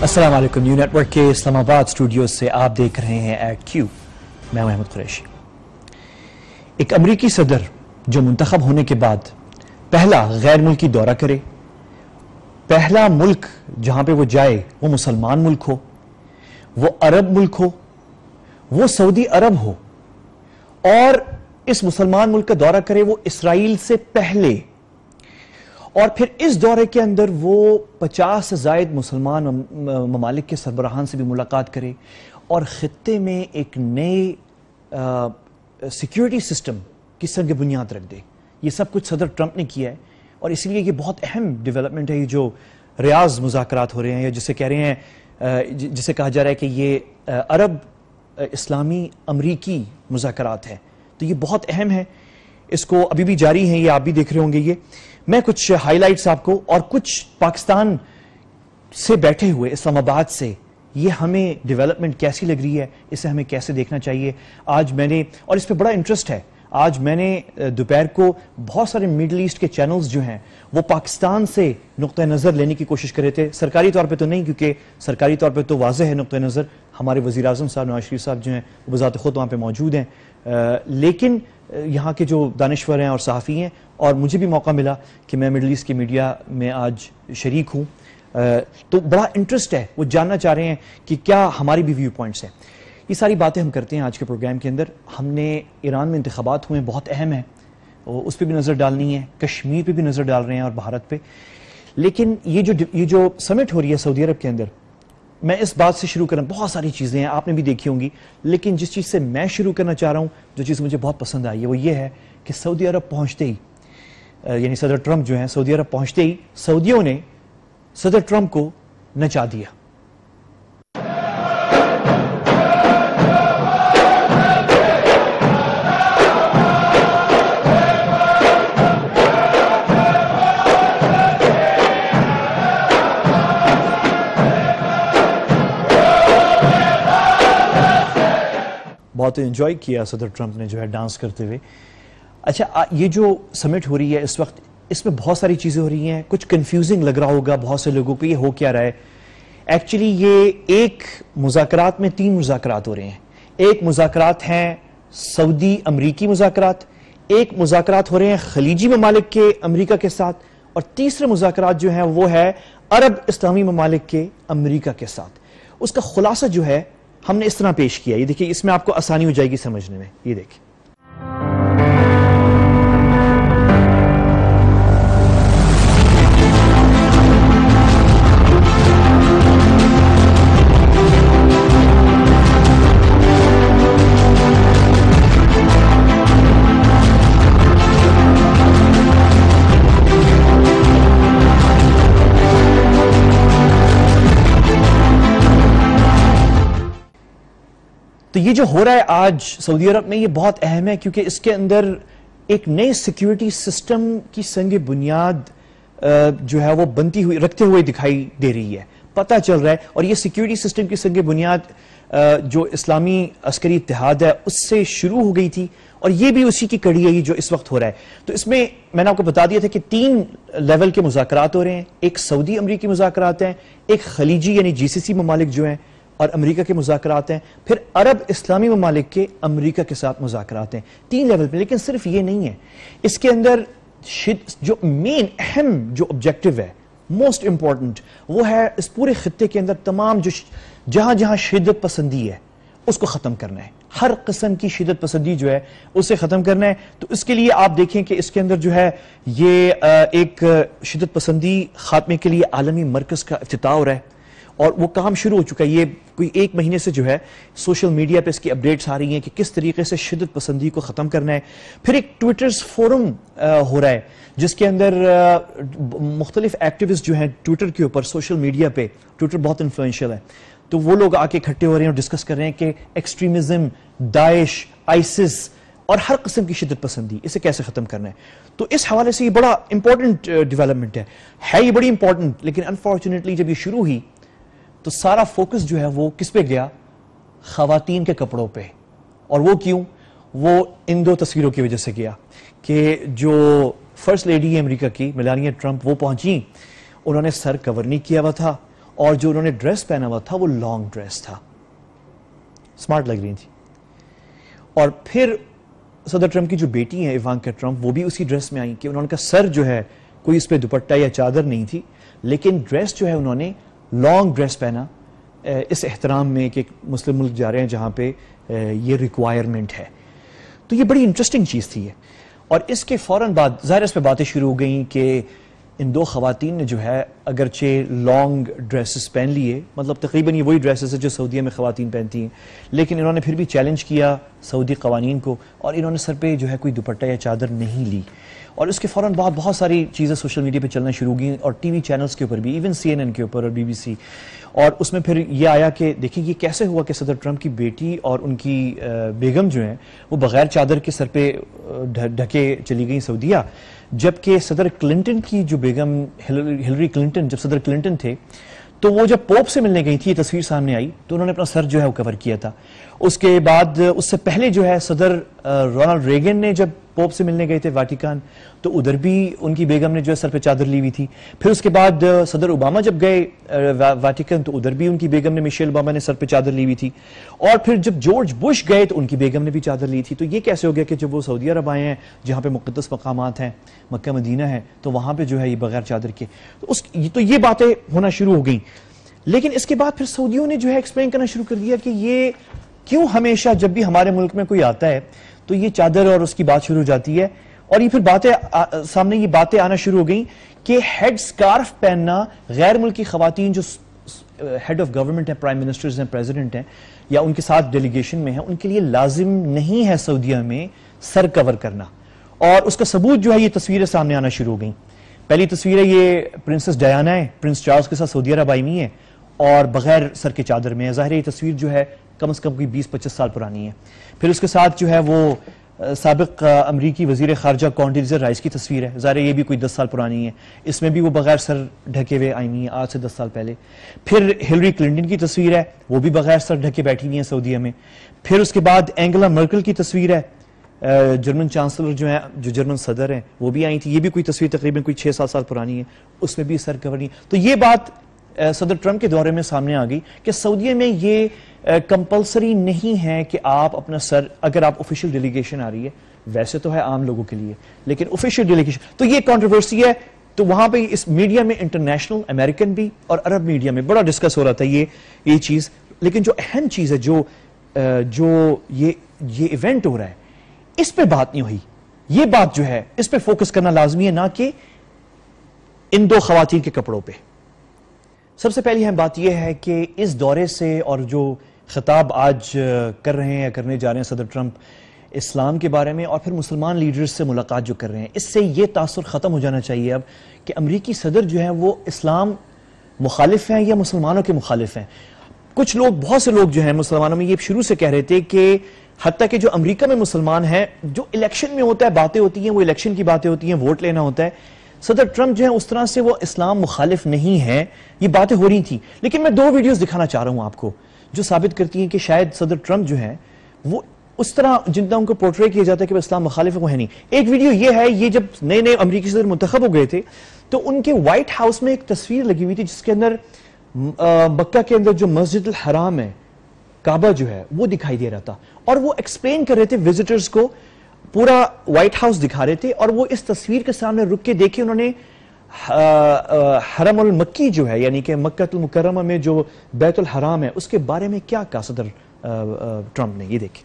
السلام علیکم. New net work کے اسلام آباد اسٹوڈیو سے آپ دیکھ رہے ہیں ایٹ کیو. میں محمد قریشی. ایک امریکی صدر جو منتخب ہونے کے بعد پہلا غیر ملکی دورہ کرے، پہلا ملک جہاں پہ وہ جائے وہ مسلمان ملک ہو، وہ عرب ملک ہو، وہ سعودی عرب ہو، اور اس مسلمان ملک کا دورہ کرے وہ اسرائیل سے پہلے، اور پھر اس دورے کے اندر وہ 50 سے زائد مسلمان ممالک کے سربراہان سے بھی ملاقات کرے اور خطے میں ایک نئے سیکیورٹی سسٹم کی سنگ بنیاد رکھ دے. یہ سب کچھ صدر ٹرمپ نے کیا ہے، اور اسی لیے یہ بہت اہم ڈیولپمنٹ ہے. یہ جو ریاض مذاکرات ہو رہے ہیں، یا جسے کہہ رہے ہیں، جسے کہا جا رہا ہے کہ یہ عرب اسلامی امریکی مذاکرات ہیں، تو یہ بہت اہم ہے. اس کو ابھی بھی جاری ہیں، یہ آپ بھی دیکھ رہے ہوں گے. یہ میں کچھ ہائی لائٹس آپ کو، اور کچھ پاکستان سے بیٹھے ہوئے اسلام آباد سے یہ ہمیں ڈیولپمنٹ کیسی لگ رہی ہے، اسے ہمیں کیسے دیکھنا چاہیے. آج میں نے، اور اس پہ بڑا انٹرسٹ ہے، آج میں نے دوپہر کو بہت سارے میڈل ایسٹ کے چینلز جو ہیں وہ پاکستان سے نقطہ نظر لینے کی کوشش کر رہے تھے. سرکاری طور پہ تو نہیں، کیونکہ سرکاری طور پہ تو واضح ہے نقطہ نظر، ہمارے وزیر اعظم صاحب نواز شریف صاحب جو ہیں وہ بذات خود وہاں پہ موجود ہیں، لیکن یہاں کے جو دانشور ہیں اور صحافی ہیں، اور مجھے بھی موقع ملا کہ میں مڈل ایسٹ کی میڈیا میں آج شریک ہوں، تو بڑا انٹرسٹ ہے. وہ جاننا چاہ رہے ہیں کہ کیا ہماری بھی ویو پوائنٹس ہیں. یہ ساری باتیں ہم کرتے ہیں آج کے پروگرام کے اندر. ہم نے ایران میں انتخابات ہوئے ہیں، بہت اہم ہیں، اس پہ بھی نظر ڈالنی ہے، کشمیر پہ بھی نظر ڈال رہے ہیں، اور بھارت پہ. لیکن یہ جو سمٹ ہو رہی ہے سعودی عرب کے اندر، میں اس بات سے شروع کرنا، بہت ساری چیزیں ہیں آپ نے بھی دیکھی ہوں گی، لیکن جس چیز سے میں شروع کرنا چاہ رہا ہوں، جو چیز مجھے بہت پسند آئی ہے، وہ یہ ہے کہ سعودی عرب پہنچتے ہی، یعنی صدر ٹرمپ جو ہیں سعودی عرب پہنچتے ہی سعودیوں نے صدر ٹرمپ کو نچا دیا. بہت انجوائے کیا صدر ٹرمپ نے جو ہے ڈانس کرتے ہوئے. اچھا، یہ جو سمٹ ہو رہی ہے اس وقت، اس میں بہت ساری چیزیں ہو رہی ہیں. کچھ کنفیوزنگ لگ رہا ہوگا بہت سے لوگوں کو، یہ ہو کیا رہا ہے. ایکچولی یہ ایک مذاکرات میں 3 مذاکرات ہو رہے ہیں. ایک مذاکرات ہیں سعودی امریکی مذاکرات، ایک مذاکرات ہو رہے ہیں خلیجی ممالک کے امریکہ کے ساتھ، اور تیسرے مذاکرات جو ہیں وہ ہے عرب اسلامی ممالک کے امریکہ کے ساتھ. اس کا خلاصہ جو ہے ہم نے اس طرح پیش کیا. یہ دیکھیں، اس میں آپ کو آسانی ہو جائے گی سمجھنے میں. یہ دیکھیں، تو یہ جو ہو رہا ہے آج سعودی عرب میں، یہ بہت اہم ہے، کیونکہ اس کے اندر ایک نئے سیکیورٹی سسٹم کی سنگ بنیاد جو ہے وہ بنتی ہوئی، رکھتے ہوئے دکھائی دے رہی ہے، پتہ چل رہا ہے. اور یہ سیکیورٹی سسٹم کی سنگ بنیاد جو اسلامی عسکری اتحاد ہے اس سے شروع ہو گئی تھی، اور یہ بھی اسی کی کڑی ہے یہ جو اس وقت ہو رہا ہے. تو اس میں نے آپ کو بتا دیا تھا کہ 3 لیول کے مذاکرات ہو رہے ہیں. ایک سعودی امریکی مذاکرات ہیں، ایک خلیجی یعنی GCC ممالک جو ہیں اور امریکہ کے مذاکرات ہیں، پھر عرب اسلامی ممالک کے امریکہ کے ساتھ مذاکرات ہیں. 3 لیول پہ. لیکن صرف یہ نہیں ہے، اس کے اندر جو مین اہم جو آبجیکٹو ہے، موسٹ امپورٹنٹ، وہ ہے اس پورے خطے کے اندر تمام جو جہاں جہاں شدت پسندی ہے اس کو ختم کرنا ہے. ہر قسم کی شدت پسندی جو ہے اسے ختم کرنا ہے. تو اس کے لیے آپ دیکھیں کہ اس کے اندر جو ہے یہ ایک شدت پسندی خاتمے کے لیے عالمی مرکز کا افتتاح ہو رہا ہے، اور وہ کام شروع ہو چکا ہے. یہ کوئی 1 مہینے سے جو ہے سوشل میڈیا پہ اس کی اپڈیٹس آ رہی ہیں کہ کس طریقے سے شدت پسندی کو ختم کرنا ہے. پھر ایک ٹویٹرز فورم ہو رہا ہے جس کے اندر مختلف ایکٹیوسٹ جو ہیں ٹویٹر کے اوپر، سوشل میڈیا پہ، ٹویٹر بہت انفلوئنشل ہے، تو وہ لوگ آ کے اکٹھے ہو رہے ہیں اور ڈسکس کر رہے ہیں کہ ایکسٹریمزم، داعش، آئسس اور ہر قسم کی شدت پسندی، اسے کیسے ختم کرنا ہے. تو اس حوالے سے یہ بڑا امپورٹنٹ ڈیولپمنٹ ہے یہ بڑی امپورٹنٹ. لیکن انفارچونیٹلی جب یہ شروع ہوئی تو سارا فوکس جو ہے وہ کس پہ گیا؟ خواتین کے کپڑوں پہ. اور وہ کیوں؟ وہ ان 2 تصویروں کی وجہ سے گیا کہ جو فرسٹ لیڈی ہے امریکہ کی، میلانیا ٹرمپ، وہ پہنچی، انہوں نے سر کور نہیں کیا ہوا تھا، اور جو انہوں نے ڈریس پہنا ہوا تھا وہ لانگ ڈریس تھا، سمارٹ لگ رہی تھی. اور پھر صدر ٹرمپ کی جو بیٹی ہیں ایوانکا ٹرمپ وہ بھی اسی ڈریس میں آئیں کہ انہوں کا سر جو ہے کوئی اس پہ دوپٹہ یا چادر نہیں تھی، لیکن ڈریس جو ہے انہوں نے لانگ ڈریس پہنا اس احترام میں کہ مسلم ملک جا رہے ہیں جہاں پہ یہ ریکوائرمنٹ ہے. تو یہ بڑی انٹرسٹنگ چیز تھی. اور اس کے فوراً بعد ظاہر اس پہ باتیں شروع ہو گئیں کہ ان دو خواتین نے جو ہے اگرچہ لانگ ڈریسز پہن لیے، مطلب تقریباً یہ وہی ڈریسز ہے جو سعودیہ میں خواتین پہنتی ہیں، لیکن انہوں نے پھر بھی چیلنج کیا سعودی قوانین کو اور انہوں نے سر پہ جو ہے کوئی دوپٹہ یا چادر نہیں لی. اور اس کے فوراً بعد بہت ساری چیزیں سوشل میڈیا پہ چلنا شروع ہوگیں اور ٹی وی چینلز کے اوپر بھی، ایون CNN کے اوپر اور BBC. اور اس میں پھر یہ آیا کہ دیکھیں یہ کیسے ہوا کہ صدر ٹرمپ کی بیٹی اور ان کی بیگم جو ہیں وہ بغیر چادر کے سر پہ ڈھکے چلی گئیں سعودیہ، جبکہ صدر کلنٹن کی جو بیگم ہلری کلنٹن، جب صدر کلنٹن تھے تو وہ جب پوپ سے ملنے گئی تھی، یہ تصویر سامنے آئی تو انہوں نے اپنا سر جو ہے وہ کور کیا تھا. اس کے بعد اس سے پہلے جو ہے صدر رونالڈ ریگن نے جب پوپ سے ملنے گئے تھے واٹیکان تو ادھر بھی ان کی بیگم نے جو ہے سر پہ چادر لی ہوئی تھی. پھر اس کے بعد صدر اوباما جب گئے واٹیکن تو ادھر بھی ان کی بیگم نے، میشیل اوباما نے سر پہ چادر لی ہوئی تھی. اور پھر جب جارج بش گئے تو ان کی بیگم نے بھی چادر لی تھی. تو یہ کیسے ہو گیا کہ جب وہ سعودی عرب آئے ہیں جہاں پہ مقدس مقامات ہیں، مکہ مدینہ ہے، تو وہاں پہ جو ہے یہ بغیر چادر کے تو یہ باتیں ہونا شروع ہو گئیں. لیکن اس کے بعد پھر سعودیوں نے جو ہے ایکسپلین کرنا شروع کر دیا کہ یہ کیوں ہمیشہ جب بھی ہمارے ملک میں کوئی آتا ہے تو یہ چادر اور اس کی بات شروع ہو جاتی ہے. اور یہ پھر سامنے یہ باتیں آنا شروع ہو گئیں کہ ہیڈ سکارف پہننا غیر ملکی خواتین جو ہیڈ آف گورنمنٹ ہیں، پرائم منسٹرز ہیں، پریزیڈنٹ ہیں یا ان کے ساتھ ڈیلیگیشن میں ہیں، ان کے لیے لازم نہیں ہے سعودیہ میں سر کور کرنا. اور اس کا ثبوت جو ہے یہ تصویریں سامنے آنا شروع ہو گئیں. پہلی تصویر ہے یہ پرنسس ڈیانا ہے، پرنس چارلز کے ساتھ سعودی عرب آئی ہوئی ہے اور بغیر سر کے چادر میں ہے. ظاہر ہے یہ تصویر جو ہے کم از کم کوئی 20-25 سال پرانی ہے. پھر اس کے ساتھ جو ہے وہ سابق امریکی وزیر خارجہ کونڈیلیزا رائس کی تصویر ہے. ظاہر ہے یہ بھی کوئی 10 سال پرانی ہے، اس میں بھی وہ بغیر سر ڈھکے ہوئے آئی ہوئی ہیں آج سے 10 سال پہلے. پھر ہلری کلنٹن کی تصویر ہے، وہ بھی بغیر سر ڈھکے بیٹھی ہوئی ہیں سعودیہ میں. پھر اس کے بعد اینگلا مرکل کی تصویر ہے، جرمن چانسلر جو ہیں، جو جرمن صدر ہیں، وہ بھی آئی تھی. یہ بھی کوئی تصویر تقریباً کوئی 6-7 سال پرانی ہے، اس میں بھی سر کور نہیں. تو یہ بات صدر ٹرمپ کے دورے میں سامنے آ گئی کہ سعودیہ میں یہ کمپلسری نہیں ہے کہ آپ اپنا سر، اگر آپ آفیشیل ڈیلیگیشن آ رہی ہے، ویسے تو ہے عام لوگوں کے لیے، لیکن آفیشیل ڈیلیگیشن تو یہ کنٹروورسی ہے. تو وہاں پہ اس میڈیا میں انٹرنیشنل، امریکن بھی اور عرب میڈیا میں بڑا ڈسکس ہو رہا تھا یہ چیز. لیکن جو اہم چیز ہے جو یہ ایونٹ ہو رہا ہے اس پہ بات نہیں ہوئی. یہ بات جو ہے اس پہ فوکس کرنا لازمی ہے، نہ کہ ان دو خواتین کے کپڑوں پہ. سب سے پہلی اہم بات یہ ہے کہ اس دورے سے اور جو خطاب آج کر رہے ہیں یا کرنے جا رہے ہیں صدر ٹرمپ اسلام کے بارے میں اور پھر مسلمان لیڈرز سے ملاقات جو کر رہے ہیں، اس سے یہ تاثر ختم ہو جانا چاہیے اب کہ امریکی صدر جو ہیں وہ اسلام مخالف ہیں یا مسلمانوں کے مخالف ہیں. کچھ لوگ، بہت سے لوگ جو ہیں مسلمانوں میں یہ شروع سے کہہ رہے تھے کہ حتیٰ کہ جو امریکہ میں مسلمان ہیں، جو الیکشن میں ہوتا ہے باتیں ہوتی ہیں وہ الیکشن کی باتیں ہوتی ہیں، ووٹ لینا ہوتا ہے. صدر ٹرمپ جو ہے اس طرح سے وہ اسلام مخالف نہیں ہے، یہ باتیں ہو رہی تھیں. لیکن میں 2 ویڈیوز دکھانا چاہ رہا ہوں آپ کو جو ثابت کرتی ہیں کہ شاید صدر ٹرمپ جو ہے وہ اس طرح جتنا ان کو پورٹرے کیا جاتا ہے کہ وہ اسلام مخالف وہ ہے نہیں. ایک ویڈیو یہ ہے، یہ جب نئے امریکی صدر منتخب ہو گئے تھے تو ان کے وائٹ ہاؤس میں ایک تصویر لگی ہوئی تھی جس کے اندر مکہ کے اندر جو مسجد الحرام ہے، کعبہ جو ہے، وہ دکھائی دے رہا تھا. اور وہ ایکسپلین کر رہے تھے وزٹرز کو، پورا وائٹ ہاؤس دکھا رہے تھے اور وہ اس تصویر کے سامنے رک کے دیکھے انہوں نے حرم المکی جو ہے، یعنی کہ مکہ المکرمہ میں جو بیت الحرام ہے، اس کے بارے میں کیا کہا صدر ٹرمپ نے. یہ دیکھیں.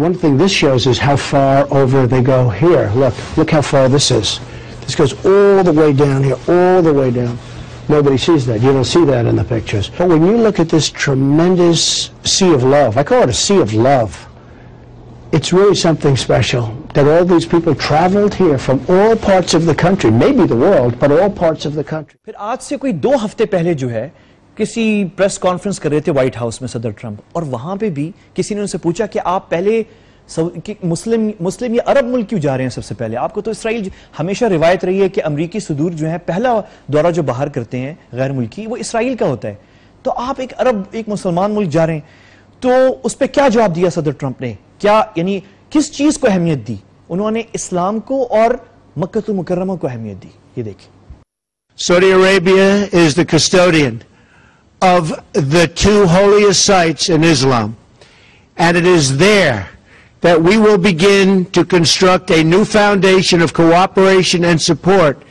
One thing this shows is how far over they go here. Look how far this is. This goes all the way down here, all the way down. Nobody sees that. You don't see that in the pictures. But when you look at this tremendous sea of love, I call it a sea of love. It's really something special that all these people traveled here from all parts of the country, maybe the world, but all parts of the country. پھر آج سے کوئی 2 ہفتے پہلے جو ہے کسی press conference کر رہے تھے وائٹ ہاؤس میں صدر ٹرمپ، اور وہاں پہ بھی کسی نے ان سے پوچھا کہ آپ پہلے مسلم یا عرب ملک کیوں جا رہے ہیں سب سے پہلے؟ آپ کو تو اسرائیل، ہمیشہ روایت رہی ہے کہ امریکی صدور جو ہیں پہلا دورہ جو باہر کرتے ہیں غیر ملکی وہ اسرائیل کا ہوتا ہے، تو آپ ایک مسلمان ملک جا رہے ہیں. تو اس پہ کیا جواب دیا صدر ٹرمپ نے؟ کیا یعنی کس چیز کو اہمیت دی؟ انہوں نے اسلام کو اور مکہ المکرمہ کو اہمیت دی. یہ دیکھیں. Saudi Arabia is the custodian of the two holiest sites in Islam, and it is there that we will begin to construct a new foundation of cooperation and support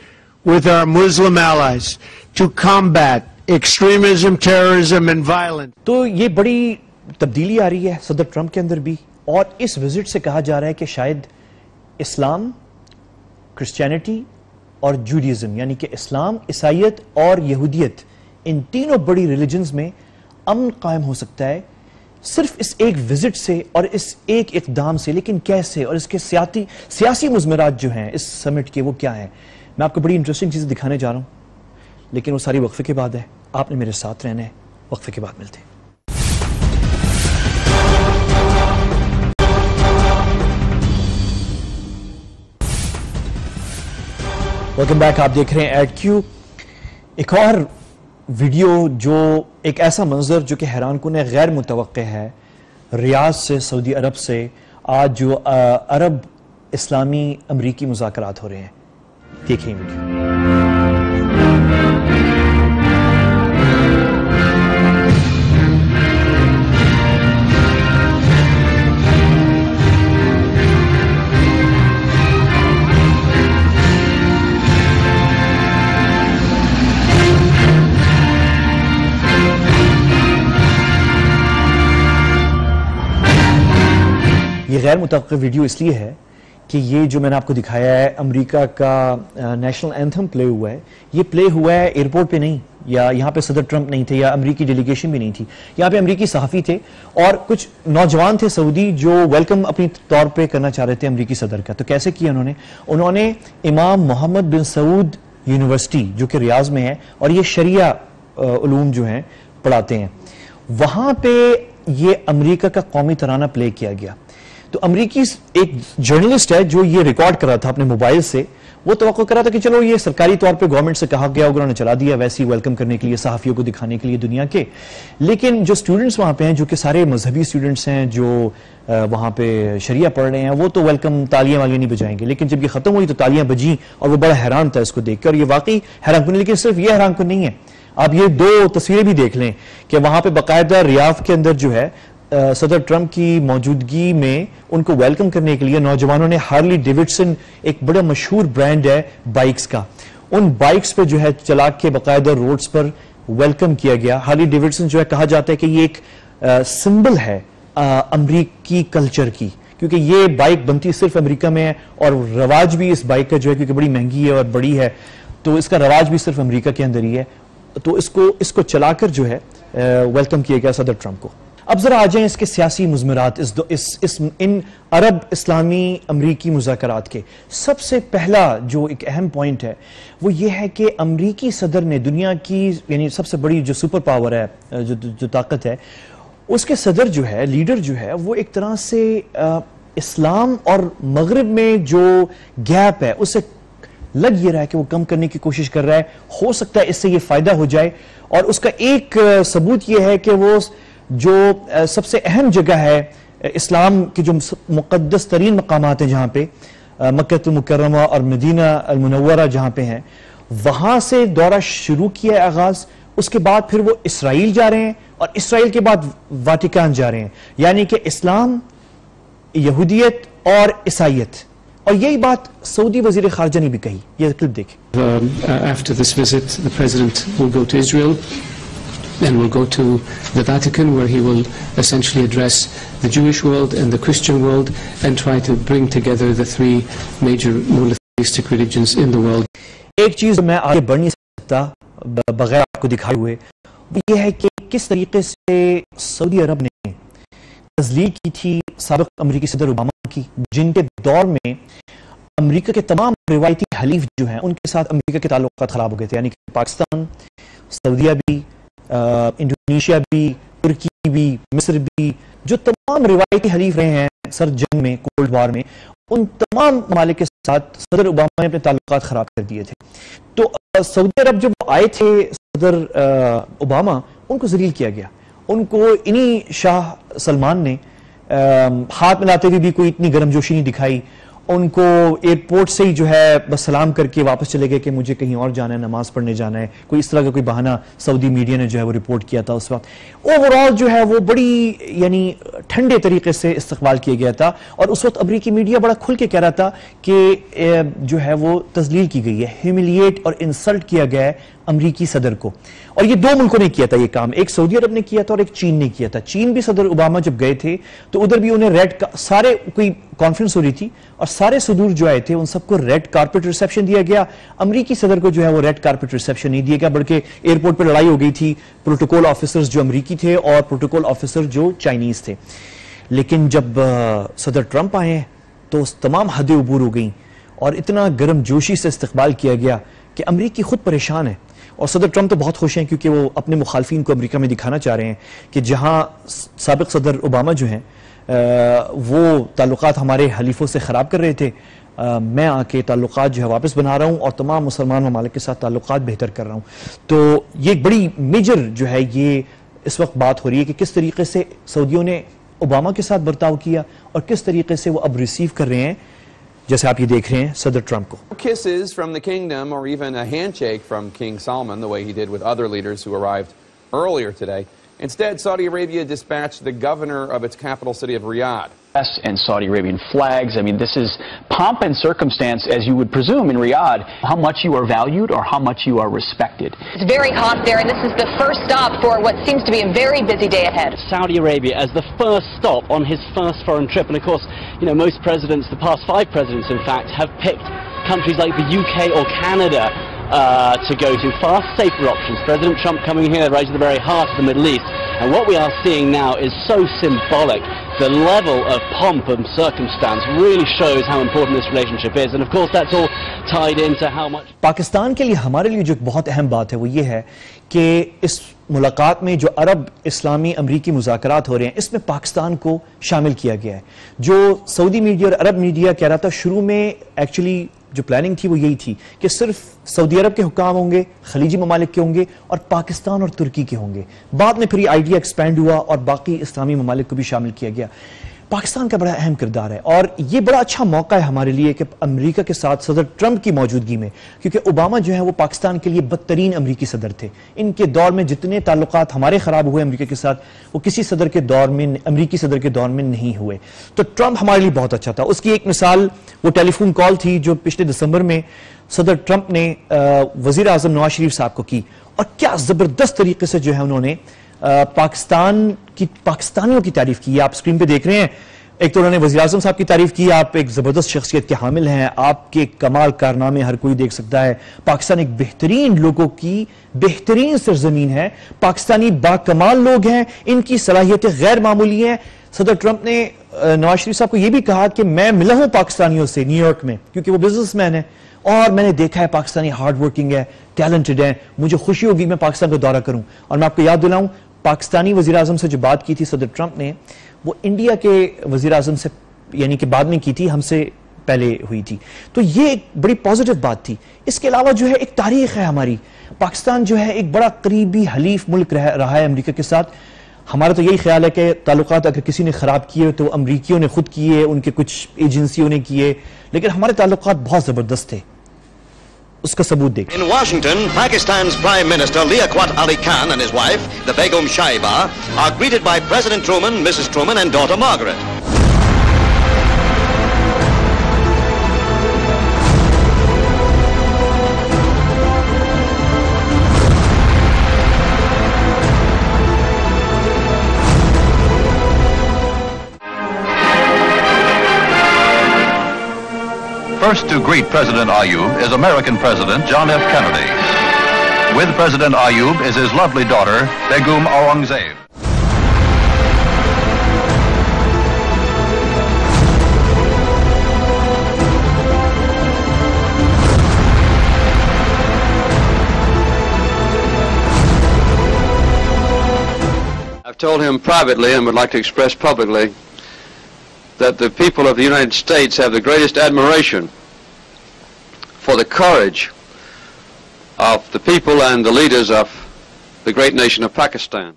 with our Muslim allies to combat extremism, terrorism and violence. تو یہ بڑی تبدیلی آ رہی ہے صدر Trump کے اندر بھی، اور اس وزٹ سے کہا جا رہا ہے کہ شاید اسلام، کرسچینٹی اور جوڈیزم، یعنی کہ اسلام، عیسائیت اور یہودیت، ان تینوں بڑی ریلیجنز میں امن قائم ہو سکتا ہے صرف اس ایک وزٹ سے اور اس ایک اقدام سے. لیکن کیسے، اور اس کے سیاسی مضمرات جو ہیں اس سمٹ کے وہ کیا ہیں؟ میں آپ کو بڑی انٹرسٹنگ چیزیں دکھانے جا رہا ہوں، لیکن وہ ساری وقفے کے بعد ہے. آپ نے میرے ساتھ رہنا ہے، وقفے کے بعد ملتے ہیں. ویلکم بیک، آپ دیکھ رہے ہیں ایڈ کیو. ایک اور ویڈیو جو ایک ایسا منظر جو کہ حیران کن ہے، غیر متوقع ہے. ریاض سے، سعودی عرب سے آج جو عرب اسلامی امریکی مذاکرات ہو رہے ہیں، دیکھیں ویڈیو. یہ غیر متوقع ویڈیو اس لیے ہے کہ یہ جو میں نے آپ کو دکھایا ہے امریکہ کا نیشنل اینتھم پلے ہوا ہے. یہ پلے ہوا ہے ایئرپورٹ پہ نہیں، یا یہاں پہ صدر ٹرمپ نہیں تھے، یا امریکی ڈیلیگیشن بھی نہیں تھی. یہاں پہ امریکی صحافی تھے اور کچھ نوجوان تھے سعودی جو ویلکم اپنی طور پہ کرنا چاہ رہے تھے امریکی صدر کا. تو کیسے کیا انہوں نے امام محمد بن سعود یونیورسٹی جو کہ ریاض میں ہے، اور یہ شریعہ علوم جو ہیں پڑھاتے ہیں، وہاں پہ یہ امریکہ کا قومی ترانہ پلے کیا گیا. تو امریکی ایک جرنلسٹ ہے جو یہ ریکارڈ کر رہا تھا اپنے موبائل سے. وہ توقع کر رہا تھا کہ چلو یہ سرکاری طور پہ گورنمنٹ سے کہا گیا، انہوں نے چلا دیا ویسے ہی ویلکم کرنے کے لیے، صحافیوں کو دکھانے کے لیے دنیا کے. لیکن جو سٹوڈنٹس وہاں پہ ہیں، جو کہ سارے مذہبی سٹوڈنٹس ہیں جو وہاں پہ شریعہ پڑھ رہے ہیں، وہ تو ویلکم تالیاں والیاں نہیں بجائیں گے. لیکن جب یہ ختم ہوئی تو تالیاں بجیں اور وہ بڑا حیران تھا اس کو دیکھ کر. اور یہ واقعی حیران کن، لیکن صرف یہ حیران کن نہیں ہے. آپ یہ دو تصویریں بھی دیکھ لیں کہ وہاں پہ باقاعدہ ریاض کے اندر جو ہے صدر ٹرمپ کی موجودگی میں ان کو ویلکم کرنے کے لیے نوجوانوں نے ہارلی ڈیوڈسن، ایک بڑا مشہور برانڈ ہے بائکس کا، ان بائکس پہ جو ہے چلا کے باقاعدہ روڈز پر ویلکم کیا گیا. ہارلی ڈیوڈسن جو ہے کہا جاتا ہے کہ یہ ایک سمبل ہے امریکی کلچر کی، کیونکہ یہ بائک بنتی صرف امریکہ میں ہے، اور رواج بھی اس بائک کا جو ہے کیونکہ بڑی مہنگی ہے اور بڑی ہے، تو اس کا رواج بھی صرف امریکہ کے اندر ہی ہے. تو اس کو چلا کر جو ہے ویلکم کیا گیا صدر ٹرمپ کو. اب ذرا آ جائیں اس کے سیاسی مضمرات، ان عرب اسلامی امریکی مذاکرات کے. سب سے پہلا جو ایک اہم پوائنٹ ہے وہ یہ ہے کہ امریکی صدر نے دنیا کی یعنی سب سے بڑی جو سپر پاور ہے، جو طاقت ہے، اس کے صدر جو ہے، لیڈر جو ہے، وہ ایک طرح سے اسلام اور مغرب میں جو گیپ ہے اسے لگ یہ رہا ہے کہ وہ کم کرنے کی کوشش کر رہا ہے. ہو سکتا ہے اس سے یہ فائدہ ہو جائے، اور اس کا ایک ثبوت یہ ہے کہ وہ جو سب سے اہم جگہ ہے اسلام کی، جو مقدس ترین مقامات ہیں جہاں پہ مکہ المکرمہ اور مدینہ المنورہ جہاں پہ ہیں، وہاں سے دورہ شروع کیا ہے آغاز. اس کے بعد پھر وہ اسرائیل جا رہے ہیں، اور اسرائیل کے بعد واٹیکان جا رہے ہیں. یعنی کہ اسلام، یہودیت اور عیسائیت. اور یہی بات سعودی وزیر خارجہ نے بھی کہی. یہ کلپ دیکھیں. After this visit, the president will go to Israel and will go to the Vatican, where he will essentially address the Jewish world and the Christian world and try to bring together the three major monotheistic religions in the world. ایک چیز میں آگے بڑھ نہیں سکتا بغیر آپ کو دکھائے ہوئے، وہ یہ ہے کہ کس طریقے سے سعودی عرب نے تزلیق کی تھی سابق امریکی صدر اوباما کی، جن کے دور میں امریکہ کے تمام روایتی حلیف جو ہیں ان کے ساتھ امریکہ کے تعلقات خراب ہو گئے تھے. یعنی کہ پاکستان، سعودیہ بھی، انڈونیشیا بھی، ترکی بھی، مصر بھی، جو تمام روایتی حلیف رہے ہیں سر جنگ میں، کولڈ وار میں، ان تمام ممالک کے ساتھ صدر اوباما نے اپنے تعلقات خراب کر دیے تھے. تو سعودی عرب جب آئے تھے صدر اوباما، ان کو ذلیل کیا گیا. ان کو انہی شاہ سلمان نے ہاتھ ملاتے ہوئے بھی کوئی اتنی گرم جوشی نہیں دکھائی، ان کو ایئرپورٹ سے ہی جو ہے بس سلام کر کے واپس چلے گئے کہ مجھے کہیں اور جانا ہے, نماز پڑھنے جانا ہے, کوئی اس طرح کا کوئی بہانہ سعودی میڈیا نے جو ہے وہ رپورٹ کیا تھا اس وقت. اوورآل جو ہے وہ بڑی یعنی ٹھنڈے طریقے سے استقبال کیا گیا تھا, اور اس وقت امریکی میڈیا بڑا کھل کے کہہ رہا تھا کہ جو ہے وہ تذلیل کی گئی ہے, ہیوملیٹ اور انسلٹ کیا گیا ہے امریکی صدر کو. اور یہ دو ملکوں نے کیا تھا یہ کام, ایک سعودی عرب نے کیا تھا اور ایک چین نے کیا تھا. چین بھی صدر اوباما جب گئے تھے تو ادھر بھی انہیں سارے کوئی کانفرنس ہو رہی تھی اور سارے صدور جو آئے تھے ان سب کو ریڈ کارپٹ ریسیپشن دیا گیا. امریکی صدر کو جو ہے وہ ریڈ کارپٹ ریسیپشن نہیں دیا گیا, بلکہ ایئرپورٹ پہ لڑائی ہو گئی تھی پروٹوکول آفیسرز جو امریکی تھے اور پروٹوکول آفیسر جو چائنیز تھے. لیکن جب صدر ٹرمپ آئے تو تمام حدیں عبور ہو گئیں اور اتنا گرم جوشی سے استقبال کیا گیا کہ امریکی خود پریشان ہے. اور صدر ٹرمپ تو بہت خوش ہیں کیونکہ وہ اپنے مخالفین کو امریکہ میں دکھانا چاہ رہے ہیں کہ جہاں سابق صدر اوباما جو ہیں وہ تعلقات ہمارے حلیفوں سے خراب کر رہے تھے, میں آ کے تعلقات جو ہے واپس بنا رہا ہوں اور تمام مسلمان ممالک کے ساتھ تعلقات بہتر کر رہا ہوں. تو یہ ایک بڑی میجر جو ہے یہ اس وقت بات ہو رہی ہے کہ کس طریقے سے سعودیوں نے اوباما کے ساتھ برتاؤ کیا اور کس طریقے سے وہ اب ریسیو کر رہے ہیں جیسے آپ یہ دیکھ رہے ہیں صدر ٹرمپ کو. Kisses from the kingdom or even a handshake from King Salman the way he did with other leaders who arrived earlier today. Instead, Saudi Arabia dispatched the governor of its capital city of Riyadh. And Saudi Arabian flags. I mean, this is pomp and circumstance, as you would presume in Riyadh, how much you are valued or how much you are respected. It's very hot there, and this is the first stop for what seems to be a very busy day ahead. Saudi Arabia as the first stop on his first foreign trip. And of course, you know, most presidents, the past 5 presidents in fact, have picked countries like the UK or Canada to go to, far safer options. President Trump coming here right to the very heart of the Middle East. And what we are seeing now is so symbolic. The level of pomp and circumstance really shows how important this relationship is. And of course that's all tied into how much... Pakistan کے لیے ہمارے لیے جو بہت اہم بات ہے وہ یہ ہے کہ اس ملاقات میں جو عرب اسلامی امریکی مذاکرات ہو رہے ہیں اس میں پاکستان کو شامل کیا گیا ہے. جو سعودی میڈیا اور عرب میڈیا کہہ رہا تھا شروع میں ایکچولی جو پلاننگ تھی وہ یہی تھی کہ صرف سعودی عرب کے حکام ہوں گے, خلیجی ممالک کے ہوں گے اور پاکستان اور ترکی کے ہوں گے. بعد میں پھر یہ آئیڈیا ایکسپینڈ ہوا اور باقی اسلامی ممالک کو بھی شامل کیا گیا. پاکستان کا بڑا اہم کردار ہے اور یہ بڑا اچھا موقع ہے ہمارے لیے کہ امریکہ کے ساتھ صدر ٹرمپ کی موجودگی میں, کیونکہ اوباما جو ہے وہ پاکستان کے لیے بدترین امریکی صدر تھے. ان کے دور میں جتنے تعلقات ہمارے خراب ہوئے امریکہ کے ساتھ وہ کسی صدر کے دور میں, امریکی صدر کے دور میں نہیں ہوئے. تو ٹرمپ ہمارے لیے بہت اچھا تھا. اس کی ایک مثال وہ ٹیلی فون کال تھی جو پچھلے دسمبر میں صدر ٹرمپ نے وزیر اعظم نواز شریف صاحب کو کی, اور کیا زبردست طریقے سے جو ہے انہوں نے پاکستانیوں کی تعریف کی. آپ اسکرین پہ دیکھ رہے ہیں, ایک تو انہوں نے وزیر اعظم صاحب کی تعریف کی, آپ ایک زبردست شخصیت کے حامل ہیں, آپ کے کمال کارنامے ہر کوئی دیکھ سکتا ہے, پاکستان ایک بہترین لوگوں کی بہترین سرزمین ہے, پاکستانی با کمال لوگ ہیں, ان کی صلاحیتیں غیر معمولی ہیں. صدر ٹرمپ نے نواز شریف صاحب کو یہ بھی کہا کہ میں ملا ہوں پاکستانیوں سے نیو یارک میں, کیونکہ وہ بزنس مین ہے اور میں نے دیکھا ہے پاکستانی ہارڈ ورکنگ ہے, ٹیلنٹڈ ہیں, مجھے خوشی ہوگی میں پاکستان کا دورہ کروں. اور میں آپ کو یاد دلاؤں پاکستانی وزیر اعظم سے جو بات کی تھی صدر ٹرمپ نے وہ انڈیا کے وزیر اعظم سے یعنی کہ بعد میں کی تھی, ہم سے پہلے ہوئی تھی. تو یہ ایک بڑی پازیٹیو بات تھی. اس کے علاوہ جو ہے ایک تاریخ ہے ہماری, پاکستان جو ہے ایک بڑا قریبی حلیف ملک رہا ہے امریکہ کے ساتھ. ہمارا تو یہی خیال ہے کہ تعلقات اگر کسی نے خراب کیے تو امریکیوں نے خود کیے, ان کے کچھ ایجنسیوں نے کیے, لیکن ہمارے تعلقات بہت زبردست تھے. اس کا ثبوت دیکھ. In Washington, Pakistan's Prime Minister Liaquat Ali Khan and his wife, the Begum Shaiba, are greeted by President Truman, Mrs. Truman and daughter Margaret. First to greet President Ayoub is American President John F. Kennedy. With President Ayoub is his lovely daughter, Begum Aurangzeb. I've told him privately and would like to express publicly that the people of the United States have the greatest admiration for the courage of the people and the leaders of the great nation of Pakistan.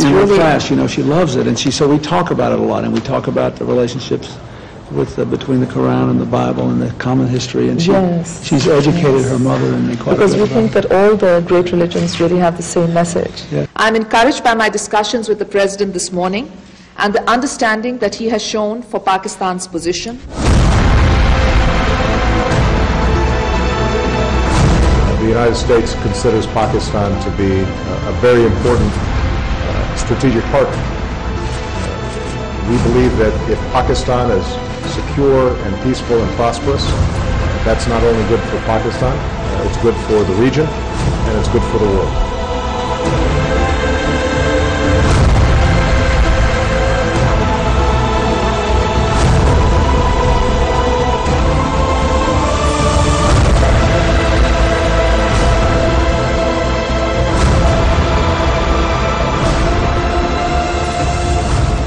And really... we're fast, she loves it, and so we talk about it a lot, and we talk about the relationships between the Quran and the Bible and the common history, and she's educated her mother and me quite a bit. Because we think that all the great religions really have the same message. Yeah. I'm encouraged by my discussions with the President this morning and the understanding that he has shown for Pakistan's position. The United States considers Pakistan to be a very important strategic partner. We believe that if Pakistan is secure and peaceful and prosperous, that's not only good for Pakistan, it's good for the region, and it's good for the world.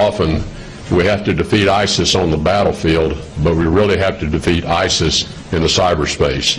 often, we have to defeat ISIS on the battlefield, but we really have to defeat ISIS in the cyberspace.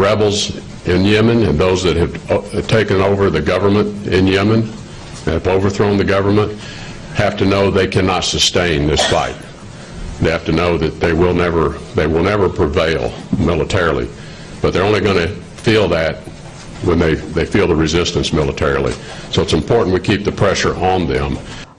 Rebels in Yemen and those that have taken over the government in Yemen, have overthrown the government, have to know they cannot sustain this fight. They have to know that they will never prevail militarily, but they're only going to feel that when they feel the resistance militarily. So it's important we keep the pressure on them.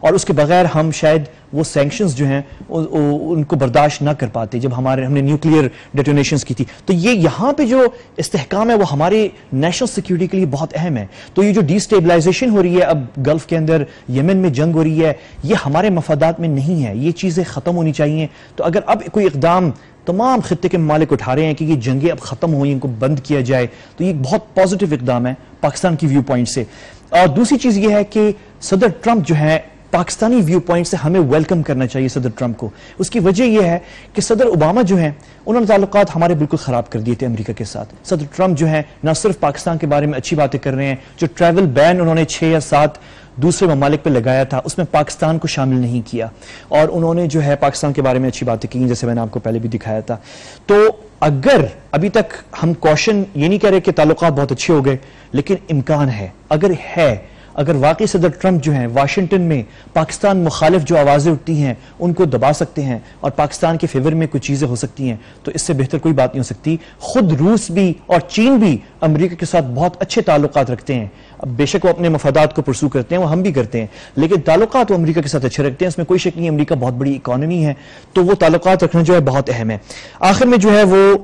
اور اس کے بغیر ہم شاید وہ sanctions جو ہیں ان کو برداشت نہ کر پاتے جب ہم نے نیوکلیئر ڈیٹونیشنز کی تھی. تو یہ یہاں پہ جو استحکام ہے وہ ہمارے نیشنل سیکیورٹی کے لیے بہت اہم ہے. تو یہ جو ڈی اسٹیبلائزیشن ہو رہی ہے اب گلف کے اندر، یمن میں جنگ ہو رہی ہے، یہ ہمارے مفادات میں نہیں ہے، یہ چیزیں ختم ہونی چاہیے. تو اگر اب کوئی اقدام تمام خطے کے ممالک اٹھا رہے ہیں کہ یہ جنگیں اب ختم ہوئیں، ان کو بند کیا جائے، تو یہ بہت پازیٹیو اقدام ہے پاکستان کی ویو پوائنٹ سے. اور دوسری چیز یہ ہے کہ صدر ٹرمپ جو ہے پاکستانی ویو پوائنٹ سے ہمیں ویلکم کرنا چاہیے صدر ٹرمپ کو. اس کی وجہ یہ ہے کہ صدر اوباما جو ہیں انہوں نے تعلقات ہمارے بالکل خراب کر دیے تھے امریکہ کے ساتھ. صدر ٹرمپ جو ہیں نہ صرف پاکستان کے بارے میں اچھی باتیں کر رہے ہیں، جو ٹریول بین انہوں نے 6 یا 7 دوسرے ممالک پہ لگایا تھا اس میں پاکستان کو شامل نہیں کیا، اور انہوں نے جو ہے پاکستان کے بارے میں اچھی باتیں کی جیسے میں نے آپ کو پہلے بھی دکھایا تھا. تو اگر ابھی تک ہم کوشن یہ نہیں کہہ رہے کہ تعلقات بہت اچھے ہو گئے، لیکن امکان ہے، اگر واقعی صدر ٹرمپ جو ہیں واشنگٹن میں پاکستان مخالف جو آوازیں اٹھتی ہیں ان کو دبا سکتے ہیں اور پاکستان کے فیور میں کچھ چیزیں ہو سکتی ہیں، تو اس سے بہتر کوئی بات نہیں ہو سکتی. خود روس بھی اور چین بھی امریکہ کے ساتھ بہت اچھے تعلقات رکھتے ہیں. اب بے شک وہ اپنے مفادات کو پرسو کرتے ہیں، وہ ہم بھی کرتے ہیں، لیکن تعلقات وہ امریکہ کے ساتھ اچھے رکھتے ہیں، اس میں کوئی شک نہیں. امریکہ بہت بڑی اکانومی ہے، تو وہ تعلقات رکھنا جو ہے بہت اہم ہے. آخر میں جو ہے وہ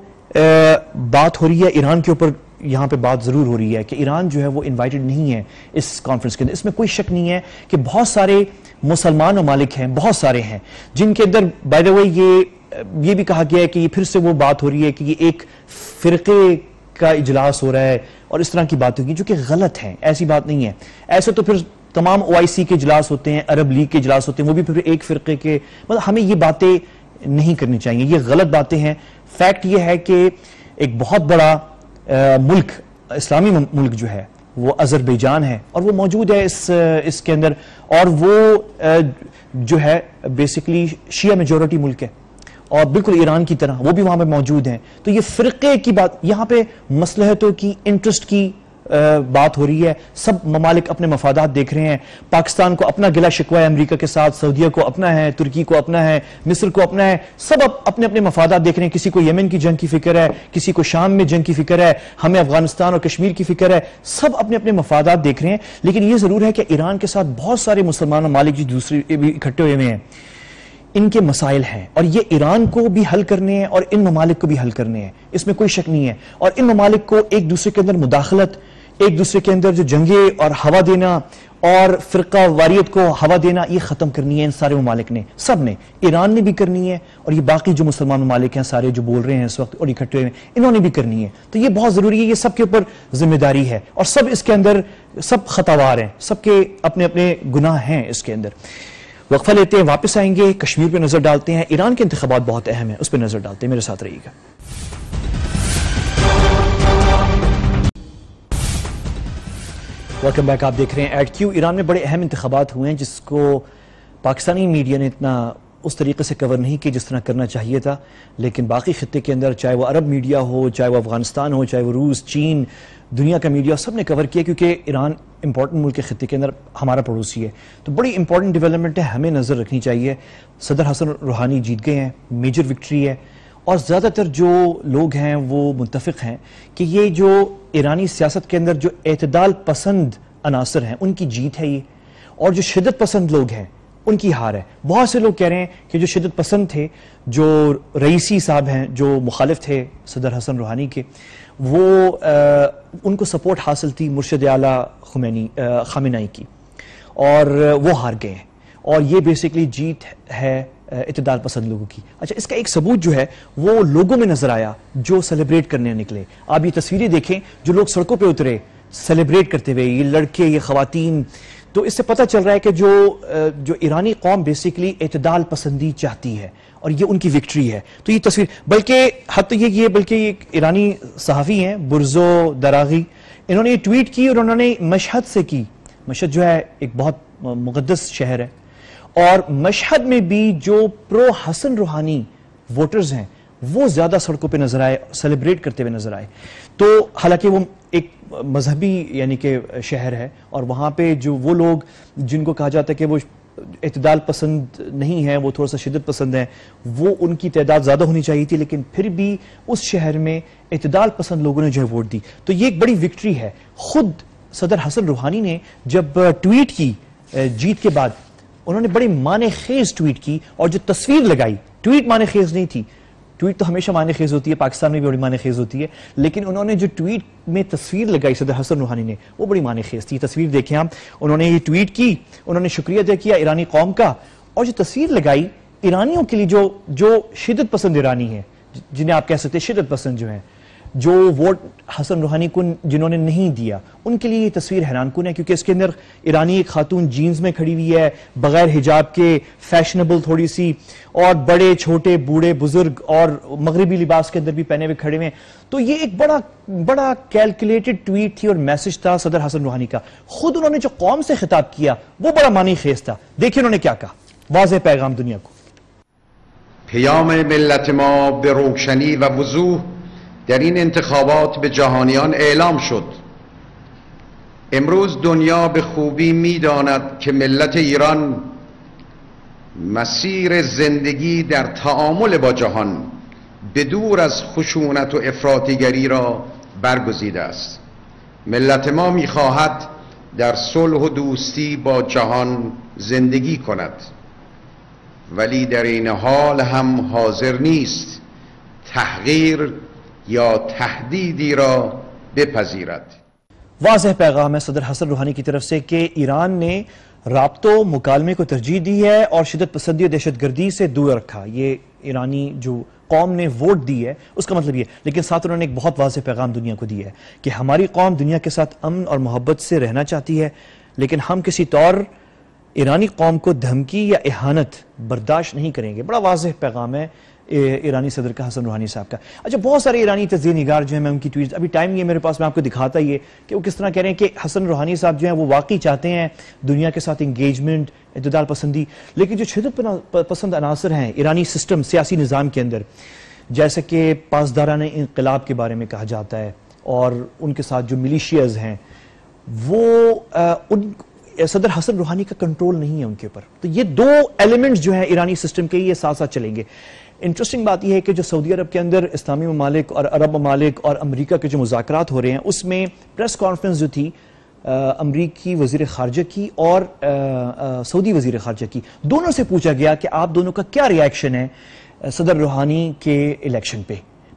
بات ہو رہی ہے ایران کے اوپر. یہاں پہ بات ضرور ہو رہی ہے کہ ایران جو ہے وہ انوائٹڈ نہیں ہے اس کانفرنس کے اندر. اس میں کوئی شک نہیں ہے کہ بہت سارے مسلمان ممالک ہیں، بہت سارے ہیں جن کے اندر بائی دا وے یہ بھی کہا گیا ہے کہ یہ پھر سے وہ بات ہو رہی ہے کہ یہ ایک فرقے کا اجلاس ہو رہا ہے اور اس طرح کی بات ہوگی، جو کہ غلط ہیں. ایسی بات نہیں ہے. ایسے تو پھر تمام OIC کے اجلاس ہوتے ہیں، عرب لیگ کے اجلاس ہوتے ہیں، وہ بھی پھر ایک فرقے کے. مطلب ہمیں یہ باتیں نہیں کرنی چاہیے، یہ غلط باتیں ہیں. فیکٹ یہ ہے کہ ایک بہت بڑا ملک، اسلامی ملک جو ہے وہ اذربائیجان ہے، اور وہ موجود ہے اس کے اندر، اور وہ جو ہے بیسیکلی شیعہ میجورٹی ملک ہے، اور بالکل ایران کی طرح وہ بھی وہاں پہ موجود ہیں. تو یہ فرقے کی بات، یہاں پہ مصلحتوں کی، انٹرسٹ کی بات ہو رہی ہے. سب ممالک اپنے مفادات دیکھ رہے ہیں. پاکستان کو اپنا گلہ شکوہ ہے امریکہ کے ساتھ، سعودیہ کو اپنا ہے، ترکی کو اپنا ہے، مصر کو اپنا ہے. سب اپنے اپنے مفادات دیکھ رہے ہیں. کسی کو یمن کی جنگ کی فکر ہے، کسی کو شام میں جنگ کی فکر ہے، ہمیں افغانستان اور کشمیر کی فکر ہے. سب اپنے اپنے مفادات دیکھ رہے ہیں. لیکن یہ ضرور ہے کہ ایران کے ساتھ بہت سارے مسلمان ممالک جو دوسرے بھی اکٹھے ہوئے ہیں، ان کے مسائل ہیں، اور یہ ایران کو بھی حل کرنے ہیں اور ان ممالک کو بھی حل کرنے ہیں. اس میں کوئی شک نہیں ہے. اور ان ممالک کو ایک دوسرے کے اندر مداخلت، ایک دوسرے کے اندر جو جنگیں اور ہوا دینا اور فرقہ واریت کو ہوا دینا، یہ ختم کرنی ہے ان سارے ممالک نے، سب نے. ایران نے بھی کرنی ہے، اور یہ باقی جو مسلمان ممالک ہیں سارے جو بول رہے ہیں اس وقت اور اکٹھے ہوئے ہیں، انہوں نے بھی کرنی ہے. تو یہ بہت ضروری ہے، یہ سب کے اوپر ذمہ داری ہے، اور سب اس کے اندر سب خطاوار ہیں، سب کے اپنے اپنے گناہ ہیں اس کے اندر. وقفہ لیتے ہیں، واپس آئیں گے، کشمیر پہ نظر ڈالتے ہیں. ایران کے انتخابات بہت اہم ہیں، اس پہ نظر ڈالتے ہیں. میرے ساتھ رہیے گا. Welcome back. آپ دیکھ رہے ہیں ایٹ کیو. ایران میں بڑے اہم انتخابات ہوئے ہیں جس کو پاکستانی میڈیا نے اتنا اس طریقے سے کور نہیں کی جس طرح کرنا چاہیے تھا، لیکن باقی خطے کے اندر چاہے وہ عرب میڈیا ہو، چاہے وہ افغانستان ہو، چاہے وہ روس، چین، دنیا کا میڈیا، سب نے کور کیا، کیونکہ ایران امپورٹنٹ ملک کے خطے کے اندر ہمارا پڑوسی ہے. تو بڑی امپورٹنٹ ڈیولپمنٹ ہے، ہمیں نظر رکھنی چاہیے. صدر حسن روحانی جیت گئے ہیں، میجر وکٹری ہے، اور زیادہ تر جو لوگ ہیں وہ متفق ہیں کہ یہ جو ایرانی سیاست کے اندر جو اعتدال پسند عناصر ہیں ان کی جیت ہے یہ، اور جو شدت پسند لوگ ہیں ان کی ہار ہے. بہت سے لوگ کہہ رہے ہیں کہ جو شدت پسند تھے، جو رئیسی صاحب ہیں، جو مخالف تھے صدر حسن روحانی کے، وہ ان کو سپورٹ حاصل تھی مرشد اعلیٰ خامنہئی کی، اور وہ ہار گئے ہیں. اور یہ بیسیکلی جیت ہے اعتدال پسند لوگوں کی. اچھا، اس کا ایک ثبوت جو ہے وہ لوگوں میں نظر آیا جو سیلیبریٹ کرنے نکلے. آپ یہ تصویریں دیکھیں، جو لوگ سڑکوں پہ اترے سیلیبریٹ کرتے ہوئے، یہ لڑکے، یہ خواتین. تو اس سے پتہ چل رہا ہے کہ جو ایرانی قوم بیسیکلی اعتدال پسندی چاہتی ہے، اور یہ ان کی وکٹری ہے. تو یہ تصویر، بلکہ حد تو یہ بلکہ ایک ایرانی صحافی ہیں برزو دراغی، انہوں نے یہ ٹویٹ کی اور انہوں نے مشہد سے کی. مشہد جو ہے ایک بہت مقدس شہر ہے، اور مشہد میں بھی جو پرو حسن روحانی ووٹرز ہیں وہ زیادہ سڑکوں پہ نظر آئے، سیلیبریٹ کرتے ہوئے نظر آئے. تو حالانکہ وہ ایک مذہبی یعنی کہ شہر ہے، اور وہاں پہ جو وہ لوگ جن کو کہا جاتا ہے کہ وہ اعتدال پسند نہیں ہے، وہ تھوڑا سا شدت پسند ہیں، وہ ان کی تعداد زیادہ ہونی چاہیے تھی، لیکن پھر بھی اس شہر میں اعتدال پسند لوگوں نے جو ہے ووٹ دی. تو یہ ایک بڑی وکٹری ہے. خود صدر حسن روحانی نے جب ٹویٹ کی جیت کے بعد، انہوں نے بڑی معنی خیز ٹویٹ کی, اور جو تصویر لگائی, ٹویٹ معنی خیز نہیں تھی, ٹویٹ تو ہمیشہ معنی خیز ہوتی ہے, پاکستان میں بھی بڑی معنی خیز ہوتی ہے, لیکن انہوں نے جو ٹویٹ میں تصویر لگائی صدر حسن روحانی نے, وہ بڑی معنی خیز تھی. تصویر دیکھیں آپ, انہوں نے یہ ٹویٹ کی, انہوں نے شکریہ ادا کیا ایرانی قوم کا, اور جو تصویر لگائی ایرانیوں کے لیے, جو شدت پسند ایرانی ہیں, جنہیں آپ کہہ سکتے ہیں شدت پسند جو ہیں, جو ووٹ حسن روحانی کو جنہوں نے نہیں دیا, ان کے لیے یہ تصویر حیران کن ہے, کیونکہ اس کے اندر ایرانی ایک خاتون جینز میں کھڑی ہوئی ہے, بغیر حجاب کے, فیشنیبل تھوڑی سی, اور بڑے چھوٹے بوڑھے بزرگ اور مغربی لباس کے اندر بھی پہنے ہوئے کھڑے ہوئے. تو یہ ایک بڑا کیلکولیٹڈ ٹویٹ تھی اور میسج تھا صدر حسن روحانی کا. خود انہوں نے جو قوم سے خطاب کیا وہ بڑا معنی خیز تھا. دیکھیں انہوں نے کیا کہا, واضح پیغام دنیا کو. پیام ملت ما به روشنی و وضوح در این انتخابات به جهانیان اعلام شد. امروز دنیا به خوبی می‌داند که ملت ایران مسیر زندگی در تعامل با جهان به دور از خشونت و افراطیگری را برگزیده است. ملت ما می‌خواهد در صلح و دوستی با جهان زندگی کند، ولی در این حال هم حاضر نیست تحقیر یا تهدیدی را بپذیرد. واضح پیغام ہے صدر حسن روحانی کی طرف سے کہ ایران نے رابطوں مکالمے کو ترجیح دی ہے اور شدت پسندی اور دہشت گردی سے دور رکھا. یہ ایرانی جو قوم نے ووٹ دی ہے اس کا مطلب یہ, لیکن ساتھ انہوں نے ایک بہت واضح پیغام دنیا کو دیا ہے کہ ہماری قوم دنیا کے ساتھ امن اور محبت سے رہنا چاہتی ہے, لیکن ہم کسی طور ایرانی قوم کو دھمکی یا اہانت برداشت نہیں کریں گے. بڑا واضح پیغام ہے ایرانی صدر کا, حسن روحانی صاحب کا. اچھا, بہت سارے ایرانی تجزیہ نگار جو ہیں, میں ان کی ٹویٹس, ابھی ٹائم نہیں ہے میرے پاس, میں آپ کو دکھاتا یہ کہ وہ کس طرح کہہ رہے ہیں کہ حسن روحانی صاحب جو ہیں وہ واقعی چاہتے ہیں دنیا کے ساتھ انگیجمنٹ, اعتدال پسندی, لیکن جو شدت پسند عناصر ہیں ایرانی سسٹم, سیاسی نظام کے اندر, جیسے کہ پاسداران انقلاب کے بارے میں کہا جاتا ہے, اور ان کے ساتھ جو ملیشیاز ہیں, وہ صدر حسن روحانی کا کنٹرول نہیں ہے ان کے اوپر. تو یہ دو ایلیمنٹس جو ہیں ایرانی سسٹم کے, یہ ساتھ ساتھ چلیں گے. انٹرسٹنگ بات یہ ہے کہ جو سعودی عرب کے اندر اسلامی ممالک اور عرب ممالک اور امریکہ کے جو مذاکرات ہو رہے ہیں, اس میں پریس کانفرنس جو تھی امریکی وزیر خارجہ کی اور سعودی وزیر خارجہ کی, دونوں سے پوچھا گیا کہ آپ دونوں کا کیا ری ایکشن ہے صدر روحانی کے الیکشن پہ.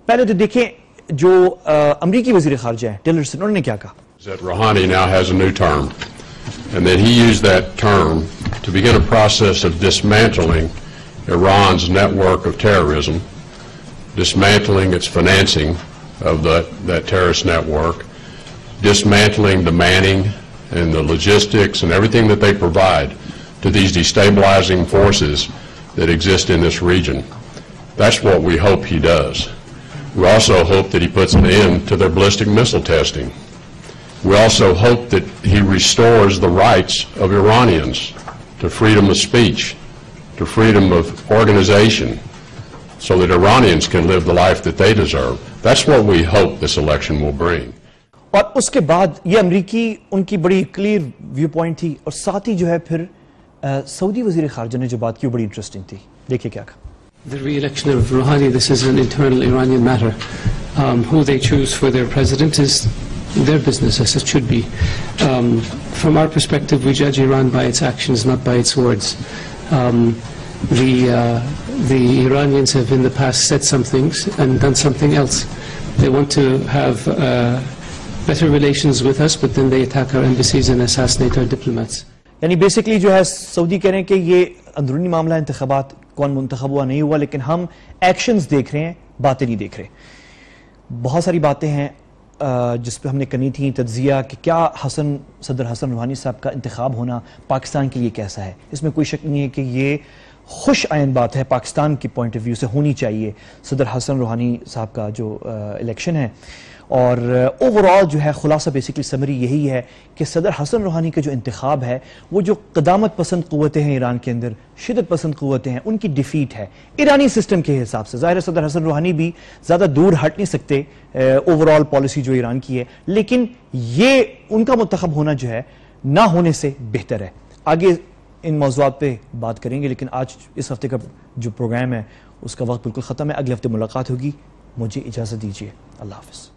پہلے تو دیکھیں جو امریکی وزیر خارجہ ہیں ٹیلرسن, انہوں نے کیا کہا. Rouhani now has a new term, and that he used that term to begin a process of dismantling Iran's network of terrorism, dismantling its financing of that terrorist network, dismantling the manning and the logistics and everything that they provide to these destabilizing forces that exist in this region. That's what we hope he does. We also hope that he puts an end to their ballistic missile testing. We also hope that he restores the rights of Iranians to freedom of speech, to freedom of organization, so that Iranians can live the life that they deserve. That's what we hope this election will bring. اور اس کے بعد یہ امریکی ان کی بڑی clear view point تھی, اور ساتھ ہی جو ہے پھر سعودی وزیر خارجہ نے جو بات کی وہ بڑی انٹرسٹنگ تھی. دیکھیں کیا کہا. The re-election of Rouhani, this is an internal Iranian matter. Who they choose for their president is their business, as it should be. From our perspective, we judge Iran by its actions, not by its words. The Iranians have in the past said some things and done something else. They want to have better relations with us, but then they attack our embassies and assassinate our diplomats. یعنی basically جو ہے سعودی کہہ رہے ہیں کہ یہ اندرونی معاملہ انتخابات, کون منتخب ہوا نہیں ہوا, لیکن ہم ایکشنز دیکھ رہے ہیں, باتیں نہیں دیکھ رہے. بہت ساری باتیں ہیں جس پہ ہم نے کرنی تھی تجزیہ کہ کیا صدر حسن روحانی صاحب کا انتخاب ہونا پاکستان کے لیے کیسا ہے. اس میں کوئی شک نہیں ہے کہ یہ خوش آئند بات ہے, پاکستان کی پوائنٹ آف ویو سے ہونی چاہیے صدر حسن روحانی صاحب کا جو الیکشن ہے. اور اوورآل جو ہے خلاصہ بیسکلی سمری یہی ہے کہ صدر حسن روحانی کا جو انتخاب ہے وہ جو قدامت پسند قوتیں ہیں ایران کے اندر, شدت پسند قوتیں ہیں, ان کی ڈیفیٹ ہے ایرانی سسٹم کے حساب سے. ظاہر ہے صدر حسن روحانی بھی زیادہ دور ہٹ نہیں سکتے اوورآل پالیسی جو ایران کی ہے, لیکن یہ ان کا منتخب ہونا جو ہے نہ ہونے سے بہتر ہے. آگے ان موضوعات پہ بات کریں گے, لیکن آج اس ہفتے کا جو پروگرام ہے اس کا وقت بالکل ختم ہے. اگلے ہفتے ملاقات ہوگی. مجھے اجازت دیجیے. اللہ حافظ.